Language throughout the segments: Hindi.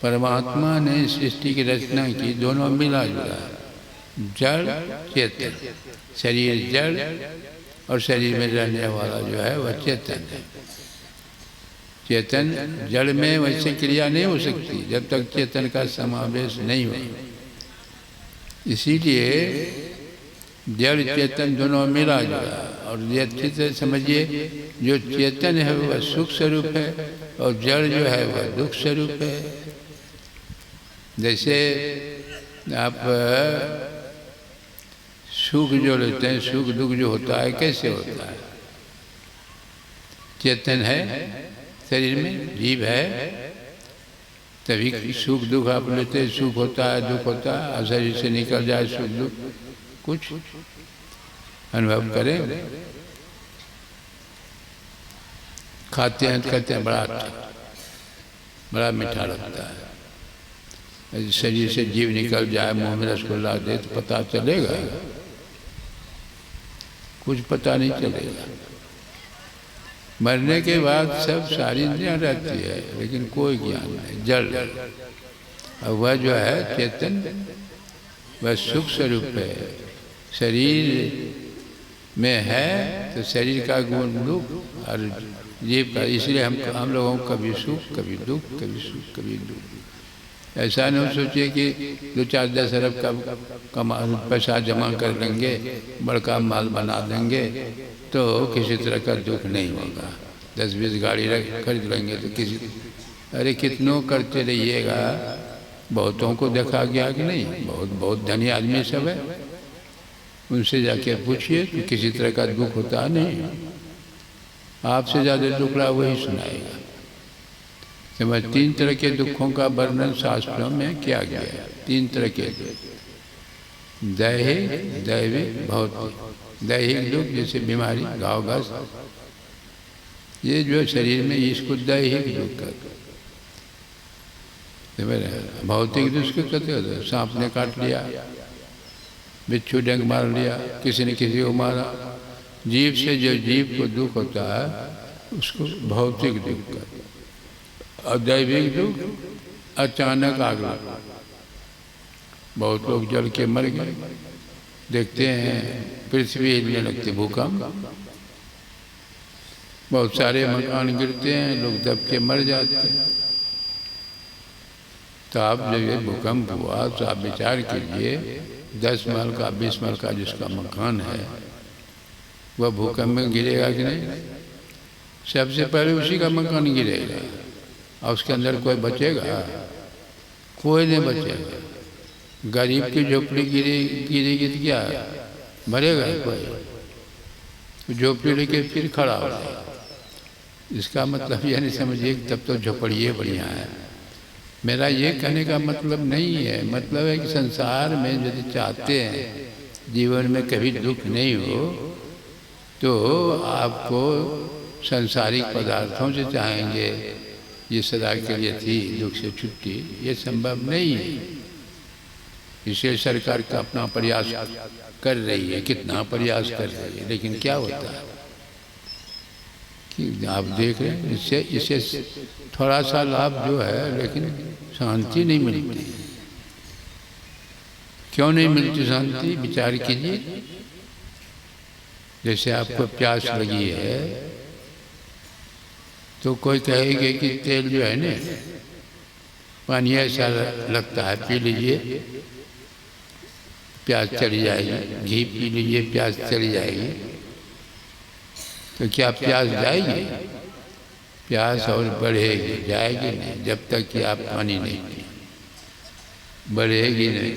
परमात्मा ने सृष्टि की रचना की, दोनों मिला जुला, जड़ चेतन। शरीर जड़ और शरीर में रहने वाला जो है वह चेतन है। चेतन जड़ में वैसे क्रिया नहीं हो सकती जब तक चेतन का समावेश नहीं हो। इसीलिए जड़ चेतन दोनों मिला जुला। और ये अच्छी तरह समझिए, जो चेतन है वह सुख स्वरूप है और जड़ जो है वह दुख स्वरूप है। जैसे आप सुख जो लेते हैं, सुख दुख जो होता है कैसे होता है? चेतन है शरीर में, जीव है, तभी सुख दुख आप लेते हैं। सुख होता है, दुख होता है, शरीर से निकल जाए सुख दुख, कुछ अनुभव करें। खाते हैं तो कहते हैं बड़ा अच्छा, बड़ा मीठा लगता है। शरीर से जीव निकल जाए, मुंह में रसगुल्ला दे तो पता चलेगा? कुछ पता नहीं चलेगा। मरने के बाद सब सारी इंद्रियां रहती है लेकिन कोई ज्ञान नहीं, जड़। और वह जो है चेतन, वह सुख स्वरूप है। शरीर में है तो शरीर का गुण दुख और जीव का, इसलिए हम लोगों को कभी सुख कभी दुख, कभी सुख कभी दुख। ऐसा नहीं सोचिए कि 2-4-10 अरब का पैसा जमा कर लेंगे, बड़का माल बना देंगे तो किसी तरह का दुख नहीं होगा। 10-20 गाड़ी खरीद लेंगे तो किसी, अरे कितनों करते रहिएगा। बहुतों को देखा गया कि नहीं, बहुत धनी आदमी सब है, उनसे जाके पूछिए तो किसी तरह का दुख होता नहीं। आपसे ज़्यादा दुखड़ा वही सुनाएगा। समझ, 3 तरह के दुखों का वर्णन शास्त्रों में किया गया है। 3 तरह के दुख, दैहिक, दैविक, भौतिक। दैहिक दुख जैसे बीमारी, घाव घास, ये जो शरीर में, इसको दैहिक दुख कहते हैं। भौतिक दुख को कहते हैं सांप ने काट लिया, बिच्छू डंक मार लिया, किसी ने किसी को मारा। जीव से जो जीव को दुख होता है उसको भौतिक दुख कहते हैं। और दैविक दुख अचानक आग लगा, बहुत लोग जल के मर गए। देखते हैं पृथ्वी हिलने लगती, भूकंप, बहुत सारे मकान गिरते हैं, लोग दब के मर जाते हैं। तो आप जब ये भूकंप हुआ तो आप विचार कीजिए, 10 महल का 20 महल का जिसका मकान है वह भूकंप में गिरेगा कि नहीं? सबसे पहले उसी का मकान गिरेगा और उसके अंदर कोई बचेगा? कोई नहीं बचेगा। गरीब की झोपड़ी गिरेगी तो क्या मरेगा कोई? झोपड़ी लेके फिर खड़ा हो जाएगा। इसका मतलब यह नहीं समझिए तब तो झोपड़िए बढ़िया है। मेरा ये कहने का मतलब नहीं है। मतलब है कि संसार में यदि चाहते हैं जीवन में कभी दुख नहीं हो तो आपको सांसारिक पदार्थों से चाहेंगे ये सदा के लिए थी दुख से छुट्टी, ये संभव नहीं है। इसलिए सरकार का अपना प्रयास कर रही है, कितना प्रयास कर रही है, लेकिन क्या होता है कि आप देख रहे हैं इससे थोड़ा सा लाभ जो है लेकिन शांति नहीं मिलती। क्यों नहीं मिलती शांति? विचार कीजिए। जैसे आपको प्यास लगी है तो कोई कहेगा कि तेल जो है ना, पानी ऐसा लगता है, पी लीजिए प्यास चली जाएगी। घी पी लीजिए प्यास चली जाएगी। तो क्या प्यास जाएगी? प्यास और बढ़ेगी, जाएगी नहीं जब तक कि आप पानी नहीं पिए, बढ़ेगी नहीं।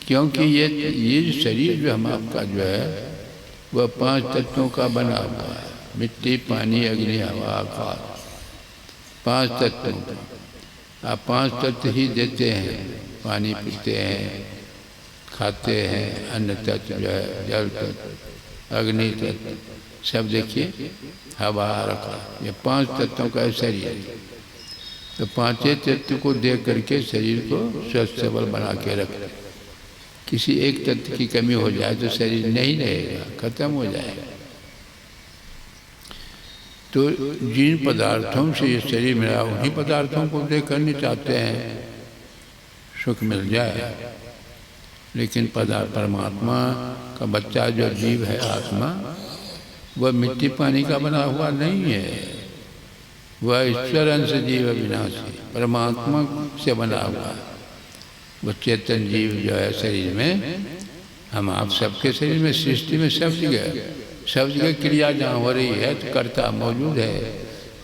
क्योंकि ये शरीर जो हम आपका जो है वह 5 तत्वों का बना हुआ है। मिट्टी, पानी, अग्नि, हवा, आकाश, 5 तत्वों का। आप 5 तत्व ही देते हैं। पानी पीते हैं, खाते हैं, अन्न तत्व जो है, जल तत्व, अग्नि तत्व, सब देखिए, हवा रखा, ये 5 तत्वों का शरीर है। तो 5 तत्व को देख करके शरीर को स्वस्थ सबल बना के रखें। किसी एक तत्व की कमी हो जाए तो शरीर नहीं रहेगा, खत्म हो जाएगा। तो जिन पदार्थों से ये शरीर मिला उन्हीं पदार्थों को देख करने चाहते हैं सुख मिल जाए। लेकिन परमात्मा का बच्चा जो जीव है आत्मा, वह मिट्टी पानी का बना हुआ नहीं है। वह ईश्वर अंश जीव अविनाशी परमात्मा से बना हुआ है। वो चेतन जीव जो है शरीर में, हम आप सबके शरीर में, सृष्टि में सब जगह क्रिया जहाँ हो रही है तो कर्ता मौजूद है।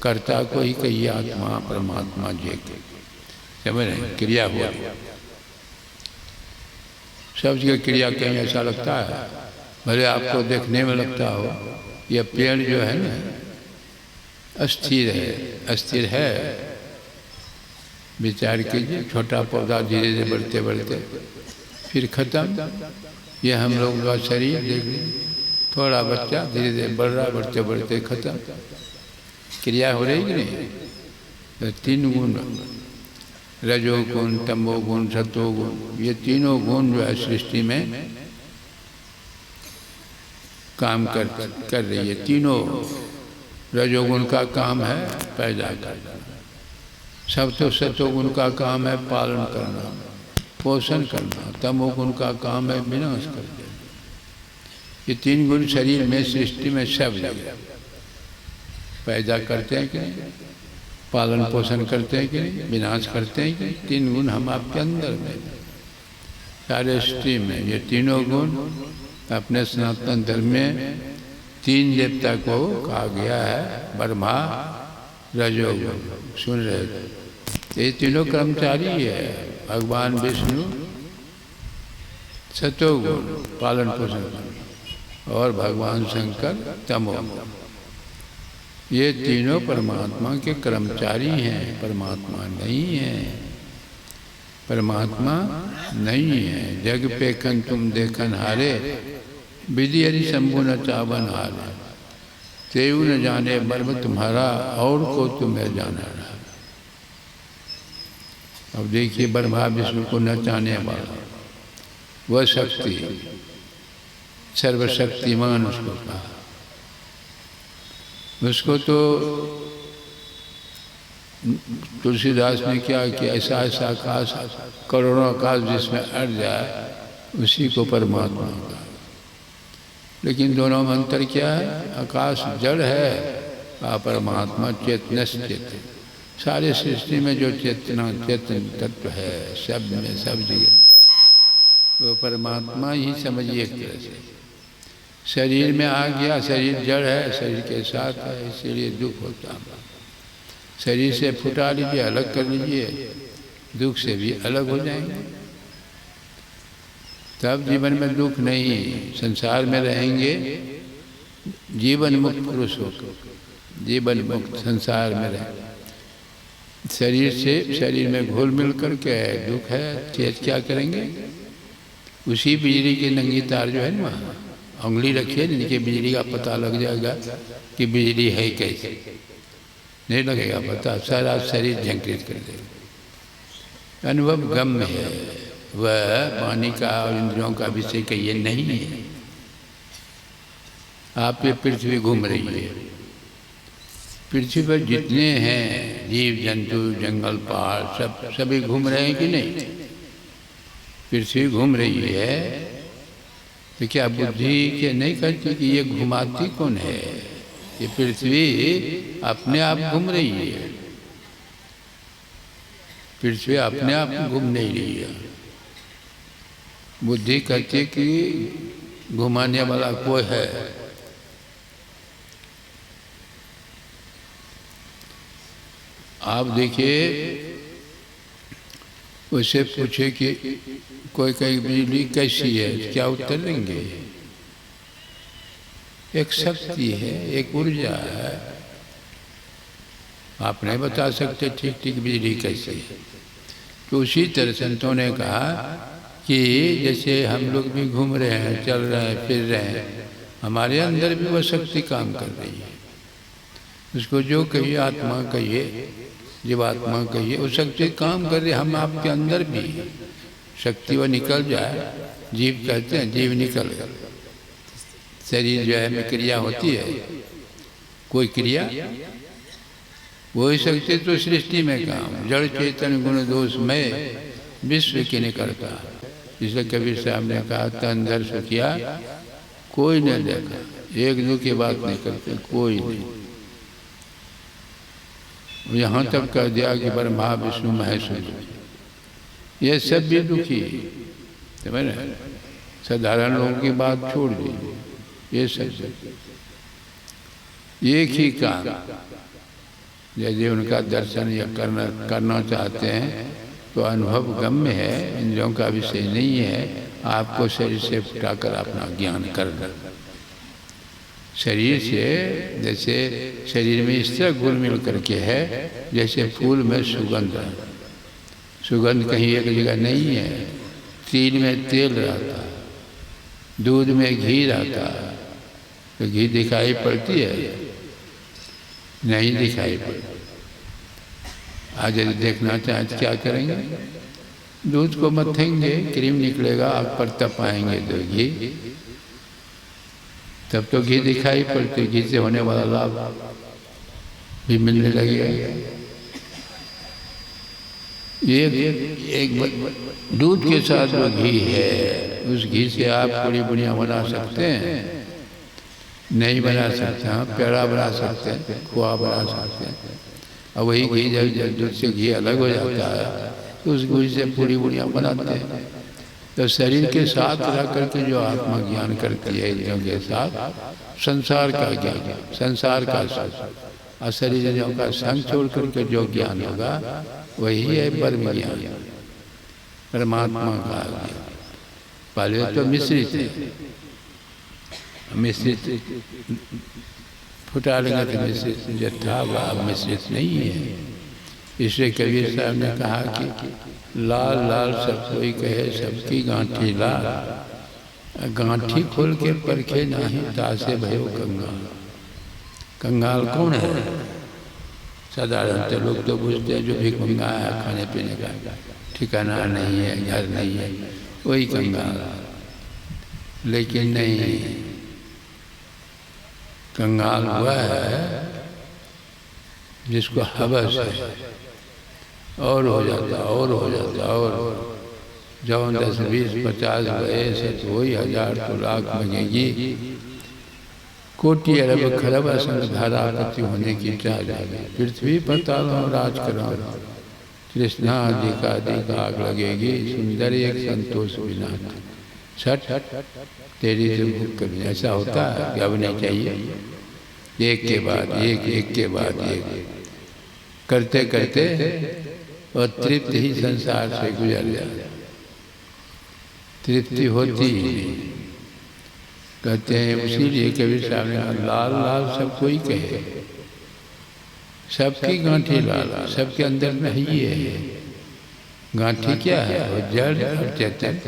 कर्ता को ही कहिए आत्मा परमात्मा जी के, समझ रहे, क्रिया हो रही है सब जगह। क्रिया कहीं ऐसा लगता है, भले आपको देखने में लगता हो यह पेड़ जो है ना अस्थिर है। विचार कीजिए, छोटा पौधा धीरे धीरे बढ़ते बढ़ते फिर खत्म। ये हम लोग का शरीर देख लीजिए, थोड़ा बच्चा धीरे धीरे बढ़ रहा, बढ़ते बढ़ते खत्म। क्रिया हो रही कि नहीं? तो 3 गुण, रजोगुण, तमोगुण, सतोगुण, ये तीनों गुण जो है सृष्टि में काम कर रही है। तीनों, रजोगुण का काम है पैदा करना, सतोगुण का काम है पालन करना, पोषण करना, तमोगुण का काम है विनाश कर देना। ये 3 गुण शरीर में सृष्टि में सब जगह पैदा करते हैं कि नहीं, पालन पोषण करते हैं कि नहीं, विनाश करते हैं कि नहीं। 3 गुण हम आपके अंदर में सारे सृष्टि में। ये तीनों गुण अपने सनातन धर्म में 3 देवता को कहा गया है, ब्रह्मा, रजोगुण, सुन रहे थे। ये तीनों कर्मचारी है, भगवान विष्णु सतोगुण पालन पोषण और भगवान शंकर तमोगुण। ये तीनों परमात्मा के कर्मचारी हैं, परमात्मा नहीं है। परमात्मा नहीं है। जग पे कन तुम देखन हारे, विधि हरि शंभु न चावन हारे। तेऊ न जाने मर्म तुम्हारा, और को तुम्हें जाना रहा। अब देखिए, ब्रह्मा विष्णु को न जाने वाला वह शक्ति, सर्वशक्तिमान उसको कहा। उसको तो तुलसीदास ने क्या किया, ऐसा ऐसा आकाश, करोड़ों आकाश जिसमें अड़ जाए उसी को परमात्मा का। लेकिन दोनों में अंतर क्या है? आकाश जड़ है और परमात्मा चेतन। सारे सृष्टि में जो चेतन तत्व है सब में, सब जगह वो परमात्मा ही समझिए एक तरह से। शरीर में आ गया, शरीर जड़ है, शरीर के साथ है, इसीलिए दुख होता है। शरीर से फुटा लीजिए, अलग कर लीजिए, दुख से भी अलग हो जाएंगे, तब जीवन में दुख नहीं। संसार में रहेंगे जीवन मुक्त पुरुष होकर, जीवन मुक्त संसार में रहे। शरीर से शरीर में घुल मिल कर के दुख है, चेत क्या करेंगे? उसी बिजली की नंगी तार जो है ना, वहाँ उंगली रखिए, जिनकी बिजली का पता लग जाएगा कि बिजली है कैसे। नहीं लगेगा पता, सारा शरीर झंकृत कर देगा। अनुभव गम्य है, वह पानी का और इंद्रियों का विषय का ये नहीं है। आप ये पृथ्वी घूम रही है, पृथ्वी पर जितने हैं जीव जंतु, जंगल, पहाड़, सभी घूम रहे हैं कि नहीं? पृथ्वी घूम रही है, तो क्या बुद्धि के नहीं कहती कि ये घुमाती कौन है? ये पृथ्वी अपने आप घूम रही है। पृथ्वी अपने आप घूम नहीं रही है। बुद्धि कहती है कि घुमाने वाला कोई है। आप देखिए, उससे पूछे कि कोई कहीं बिजली कैसी है, क्या उत्तर देंगे? एक शक्ति है, एक ऊर्जा है। आप नहीं बता सकते ठीक ठीक बिजली कैसी है। तो उसी तरह संतों ने कहा कि जैसे हम लोग भी घूम रहे हैं, चल रहे हैं, फिर रहे हैं, हमारे अंदर भी वह शक्ति काम कर रही है। उसको जो कहिए, आत्मा कहिए, जीवात्मा कहिए, वो शक्ति काम कर रही है। हम आपके अंदर भी शक्ति वह निकल जाए, जीव कहते हैं, जीव निकल, शरीर जो है में क्रिया होती है, कोई क्रिया हो ही सकती तो सृष्टि में काम, जड़ चेतन गुण दोष में विश्व की नहीं करता। इसलिए कबीर साहब ने कहा तन दर सुखिया कोई नहीं देखा, एक दो की बात नहीं करते कोई नहीं। यहाँ तक कह दिया कि ब्रह्मा विष्णु महेश, ये सब भी दुखी समझ रहे, साधारण लोगों की बात छोड़ दीजिए, ये सब एक ही काम, यदि उनका दर्शन या करना चाहते हैं तो अनुभव गम्य है, इंद्रियों का विषय नहीं है। आपको शरीर से उठाकर अपना ज्ञान करना, शरीर से जैसे शरीर में इस तरह घुल मिल करके है जैसे फूल में सुगंध है। सुगंध कहीं एक जगह नहीं है, तिल में तेल रहता, दूध में घी रहता, तो घी दिखाई पड़ती है? नहीं दिखाई पड़ती। आज यदि देखना चाहें तो क्या करेंगे, दूध को मथेंगे, क्रीम निकलेगा, आग पर तपाएंगे तो घी, तब तो घी दिखाई पड़ती, घी से होने वाला लाभ भी मिलने लगेगा। एक दूध के साथ जो घी है, उस घी से आप पूरी बुनिया बना सकते हैं? नहीं बना सकते। हाँ, पेड़ा बना सकते हैं, खोआ बना सकते हैं। और वही घी जब दूध से घी अलग हो जाता है तो उस घी से पूरी बुनिया बनाते हैं। तो शरीर के साथ रह करके जो आत्मा ज्ञान करती है इंद्रियों के साथ, संसार का ज्ञान, संसार का सुख, और शरीर का संग छोड़ करके जो ज्ञान होगा वही है ब्रह्म ज्ञान, परमात्मा का ज्ञान। पहले तो मिश्रित है, मिश्रित फुटा लगा तो मिश्रित जथा अब मिश्रित नहीं है। इसलिए कबीर साहब ने कहा कि लाल लाल सब कोई कहे सबकी गांठी लाल, गांठी खोल के परखे नहीं तासे भयो कंगाल। कंगाल कौन है? साधारणतः लोग तो बुझते हैं जो भीख मंगा है, खाने पीने का ठिकाना नहीं है, घर नहीं है, वही कंगाल। लेकिन नहीं, कंगाल हुआ है जिसको हवस है, और हो जाता और हो जाता, और जब 10 20 50 ऐसे तो वही 1000 तो लाख लगेगी, कोटि अरब खरब असंग धारापति होने की चाह जाएगी। पृथ्वी पताल राज करा, कृष्णा अधिक आग लगेगी, सुंदर एक संतोष बिना छठ तेरी से भूख कभी। ऐसा होता है कि अब नहीं चाहिए, एक के बाद एक, एक के बाद एक करते करते और तृप्ति ही संसार से गुजर जाए, तृप्ति होती ही नहीं। कहते हैं इसीलिए कबीर साहब ने कहा लाल लाल सब कोई कहे, सबकी गांठी लाल, सबके अंदर में ही है। गांठी क्या है? वो जड़ और चेतन,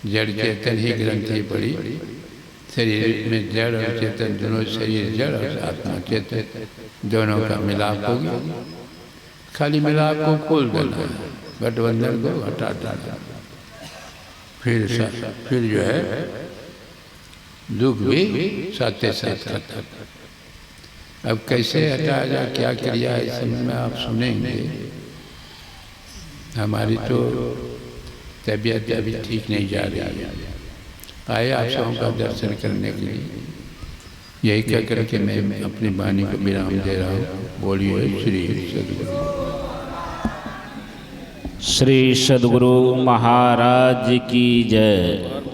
जड़ चेतन ही ग्रंथि पड़ी, शरीर में जड़ और चेतन दोनों, शरीर जड़ और आत्मा चेतन दोनों का मिलाप हो गया। खाली मिलाप को खोल देना है, गठबंधन को हटा देना, फिर जो है दुख भी साथ साथ खत्म। अब कैसे हटाया जाए, क्या क्रिया है, इस समय में आप सुनेंगे। हमारी तो तबीयत अभी ठीक नहीं जा रही है, आए आप सबों का दर्शन करने के लिए। यही कह करके मैं अपनी वाणी को विराम दे रहा हूँ। बोलिए श्री सद्गुरु। श्री सद्गुरु महाराज की जय।